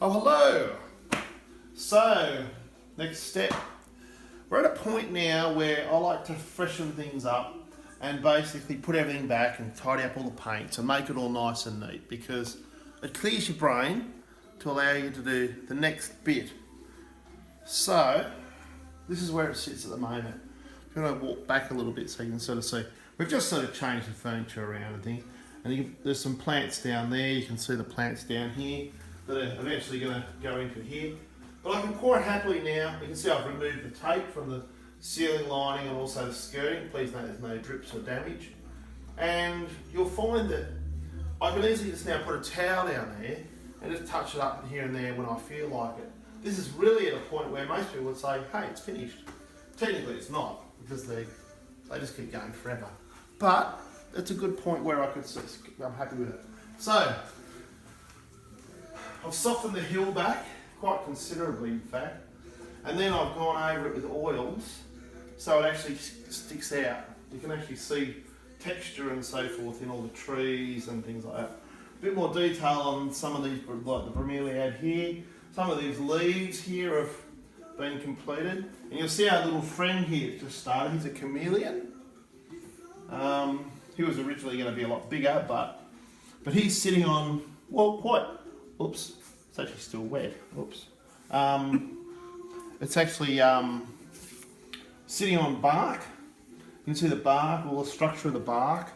Oh, hello. So, next step. We're at a point now where I like to freshen things up and basically put everything back and tidy up all the paints and make it all nice and neat, because it clears your brain to allow you to do the next bit. So, this is where it sits at the moment. I'm going to walk back a little bit so you can sort of see. We've just sort of changed the furniture around and things. And there's some plants down there. You can see the plants down here that are eventually going to go into here. But I can quite happily now, you can see I've removed the tape from the ceiling lining and also the skirting. Please note there's no drips or damage. And you'll find that I can easily just now put a towel down there and just touch it up here and there when I feel like it. This is really at a point where most people would say, hey, it's finished. Technically it's not, because they just keep going forever. But it's a good point where I'm happy with it. So, I've softened the hill back quite considerably, in fact, and then I've gone over it with oils so it actually sticks out. You can actually see texture and so forth in all the trees and things like that. A bit more detail on some of these, like the bromeliad here. Some of these leaves here have been completed, and you'll see our little friend here just started. He's a chameleon. He was originally going to be a lot bigger, but he's sitting on, well, quite, oops, it's actually still wet, oops. It's actually sitting on bark. You can see the bark, all the structure of the bark.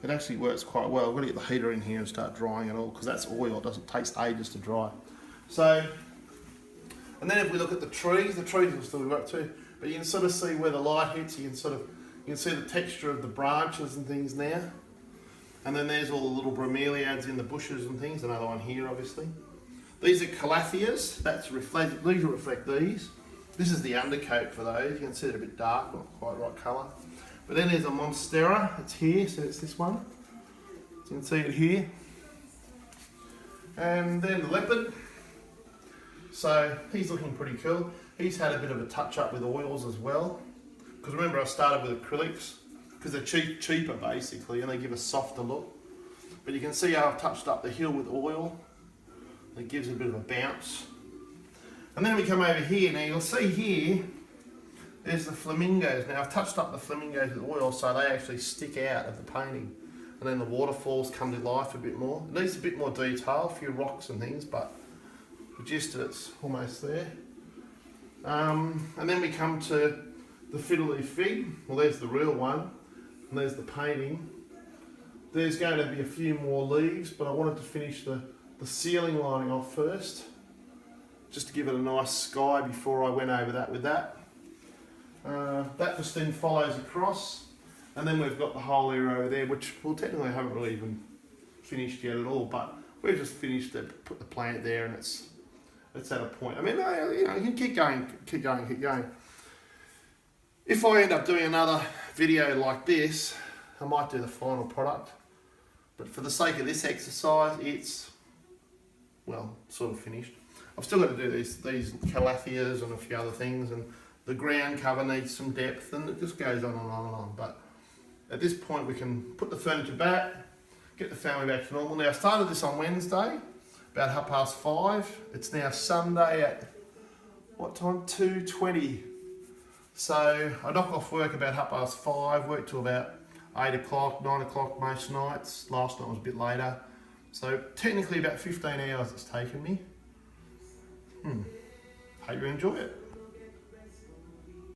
It actually works quite well. I've got to get the heater in here and start drying it all, because that's oil, it doesn't take ages to dry. So, and then if we look at the trees will still work too, but you can sort of see where the light hits, you can see the texture of the branches and things now. And then there's all the little bromeliads in the bushes and things, another one here obviously. These are calatheas, these will reflect these. This is the undercoat for those, you can see they're a bit dark, not quite right colour. But then there's a monstera, it's here, so it's this one. So you can see it here. And then the leopard. So he's looking pretty cool. He's had a bit of a touch up with oils as well. Because remember, I started with acrylics, because they're cheaper basically, and they give a softer look. But you can see how I've touched up the hill with oil. It gives a bit of a bounce. And then we come over here. Now you'll see here, there's the flamingos. Now I've touched up the flamingos with oil so they actually stick out of the painting. And then the waterfalls come to life a bit more. It needs a bit more detail, a few rocks and things, but the gist of it's almost there. And then we come to the fiddly fig. Well, there's the real one, and there's the painting. There's going to be a few more leaves, but I wanted to finish the ceiling lining off first, just to give it a nice sky before I went over that with that. That just then follows across, and then we've got the whole area over there, which we technically haven't really even finished yet at all, but we've just finished it, put the plant there, and it's at a point. I mean, you can keep going. If I end up doing another video like this, I might do the final product. But for the sake of this exercise, it's, well, sort of finished. I've still got to do these calatheas and a few other things, and the ground cover needs some depth, and it just goes on and on and on. But at this point, we can put the furniture back, get the family back to normal. Now, I started this on Wednesday, about 5:30. It's now Sunday at, what time? 2:20. So I knock off work about 5:30, work till about 8 o'clock, 9 o'clock most nights. Last night was a bit later. So technically about 15 hours it's taken me. Hope you enjoy it.